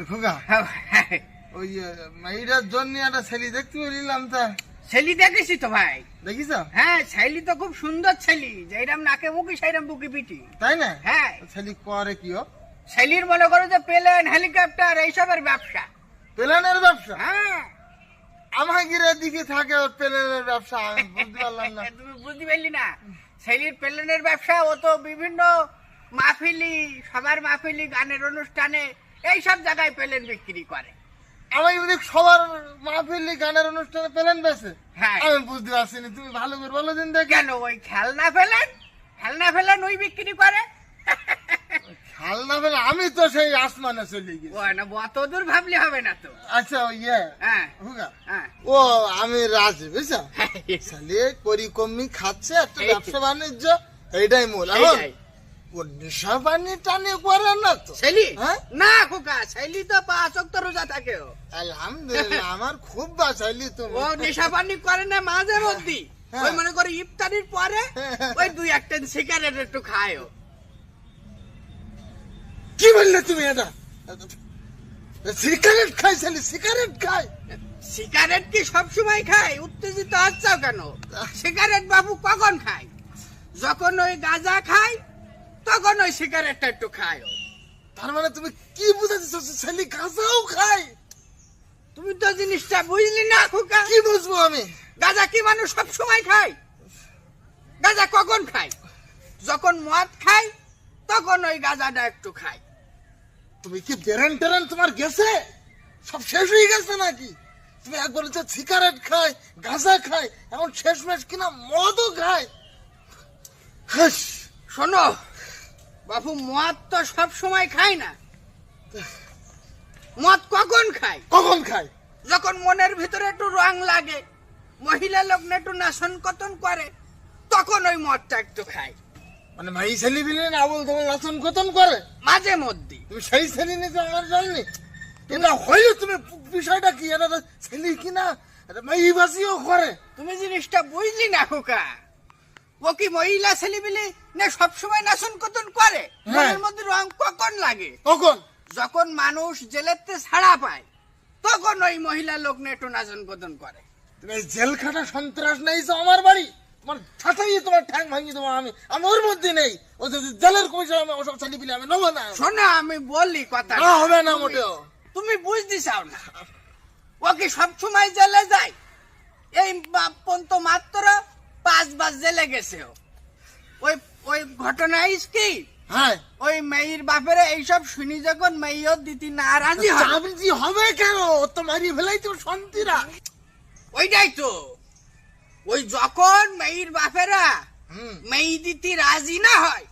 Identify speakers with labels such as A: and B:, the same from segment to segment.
A: খোকা ওই মেয়েটার জন্য একটা ছেলে দেখতে বলিলাম তা
B: ছেলি দেখেছি তো ভাই।
A: দেখিস?
B: হ্যাঁ, ছেলি তো খুব সুন্দর ছেলি, যেরকম নাকে মুখি সেইরকম বুকি পিটি।
A: তাই না?
B: হ্যাঁ,
A: ছেলে করে কি?
B: ছেলির মনে করো যে প্লেন হেলিকপ্টার এইসবের ব্যবসা।
A: প্লেনের ব্যবসা?
B: হ্যাঁ।
A: আমার গিরে দিকে থাকে ওর প্লেনের ব্যবসা, আমি বুঝতে পারলাম না।
B: তুমি বুঝতে পারলি না? ছেলির প্লেনের ব্যবসা, ও তো বিভিন্ন মাহফিলি, সবার মাহফিলি, গানের অনুষ্ঠানে এইসব জায়গায় প্লেন বিক্রি করে।
A: আমি যদি সবার মাহফিলি গানের অনুষ্ঠানে প্লেন বেছে,
B: হ্যাঁ,
A: আমি বুঝতে পারছি না। তুমি ভালো করে বলো দিন দেখে।
B: কেন ওই খেলনা ফেলেন ওই বিক্রি করে।
A: খেলনা ফেলে আমি তো সেই আসমানে চলে গেছি।
B: ও না, অত দূর ভাবলে হবে না তো।
A: আচ্ছা ইয়ে
B: হ্যাঁ
A: হুগা,
B: হ্যাঁ,
A: ও আমি রাজি বুঝছো, ছেলে করি কমি খাচ্ছে, একটা ব্যবসা বাণিজ্য, এইটাই মূল। এখন ও নেশা পানি টানি করে না তো?
B: ছেলি?
A: হ্যাঁ?
B: না খোকা, ছেলি তো 5 ওয়াক্ত রোজা থাকে। ও
A: আলহামদুলিল্লাহ, আমার খুব বাঁচাইলি তুমি।
B: ও নেশা পানি করে না মাঝে মধ্যে।
A: হ্যাঁ।
B: ওই মনে করে ইফতারির পরে ওই 2-1টা সিগারেট একটু খায়। ও
A: কি বললে তুমি? এটা সিগারেট খাই? ছেলে সিগারেট খায়?
B: সিগারেট কি সব সময় খায়? উত্তেজিত হচ্ছাও কেন? সিগারেট বাবু কখন খায়? যখন ওই গাঁজা খায় তখন ওই সিগারেটটা একটু খায়। ও
A: তার মানে তুমি কি বুঝাচ্ছ? ছেলে গাঁজাও খায়?
B: তুমি তো জিনিসটা বুঝলি না খোকা।
A: কি বুঝবো আমি?
B: গাঁজা কি মানুষ সব সময় খায়? গাঁজা কখন খায়? যখন মদ খায় তখন ওই গাঁজাটা একটু খায়।
A: তুমি কি বেরেন টেরেন তোমার গেছে? সব শেষ হয়ে গেছে নাকি? তুমি একবার বলেছো সিগারেট খায়, গাঁজা খায়, এখন শেষমেশ কিনা মদও খায়। হাস,
B: শোনো বাবু, মদ তো সব সময় খায় না। মদ কখন খায়?
A: কখন খায়?
B: যখন মনের ভিতরে একটু রং লাগে, মহিলা লোক একটু নাচন কতন করে, তখন ওই মদটা একটু খায়।
A: মানে ভাই ছেলে বিলেন আবল তোমার নাচন কতন করে
B: মাঝে মধ্যে।
A: তুমি সেই ছেলে নিতে আমার জাননি? এটা হইলে তুমি বিষয়টা কি? এটা ছেলে কিনা এটা মাইবাসিও করে?
B: তুমি জিনিসটা বুঝলি না খোকা। ও কি মহিলা ছেলে বিলে না সবসময় নাচন কতন করে? মনের মধ্যে রং কখন লাগে?
A: কখন?
B: যখন মানুষ জেলেতে ছাড়া পায় তখন ওই মহিলা লোক একটু নাচন কতন করে।
A: তুমি জেল খাটা সন্ত্রাস নেইছো আমার বাড়ি, তোমার ছাটাই তোমার ঠ্যাং ভাঙি দেবো আমি। আমি ওর মধ্যে নেই। ও যদি জেলের কইছো আমি ওসব ছেলে বিলে আমি নেবো না।
B: শোনো, আমি বললি কথা
A: না হবে না মোটেও।
B: তুমি বুঝতে চাও না। ও কি সবসময় জেলে যায়? এই পর্যন্ত মাত্র 5 বার জেলে গেছে। ওই ওই ঘটনা কি?
A: হ্যাঁ,
B: ওই মেয়ের বাপেরে এইসব শুনি যখন মেয়েও দিতি না রাজি হয়।
A: চাবজি হবে কেন? ও তো মারি ফেলাই তো শান্তিরা।
B: ওইটাই তো, ওই যখন মেয়ের বাপেরা
A: হুম,
B: মেয়ে দিতি রাজি না হয়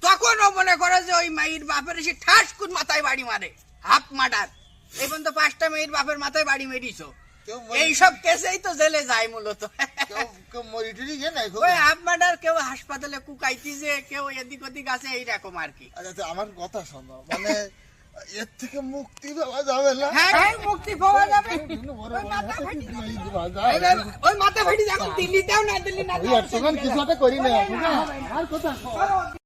B: তখন ও মনে করে যে ওই মেয়ের বাপের এসে ঠাস কুন মাথায় বাড়ি মারে, হাফ মার্ডার। এই পর্যন্ত 5টা মেয়ের বাপের মাথায় বাড়ি মেরিছো।
A: কেউ
B: এইসব কেসেই তো জেলে যায় মূলত।
A: কেউ মরি টরি গে নাই?
B: ওই হাফ মার্ডার, কেউ হাসপাতালে কুকাইতি, যে কেউ এদিক ওদিক আছে, এইরকম আর কি।
A: আচ্ছা আমার কথা শোনো, মানে এর থেকে মুক্তি পাওয়া যাবে না?
B: হ্যাঁ, মুক্তি পাওয়া যাবে।
A: বড় বড় হাতে দিল্লি দিবা
B: ওই মাথা ফাটি যখন দিল্লি দাও না, দিল্লি না
A: কিছু একটা করি না। আর কথা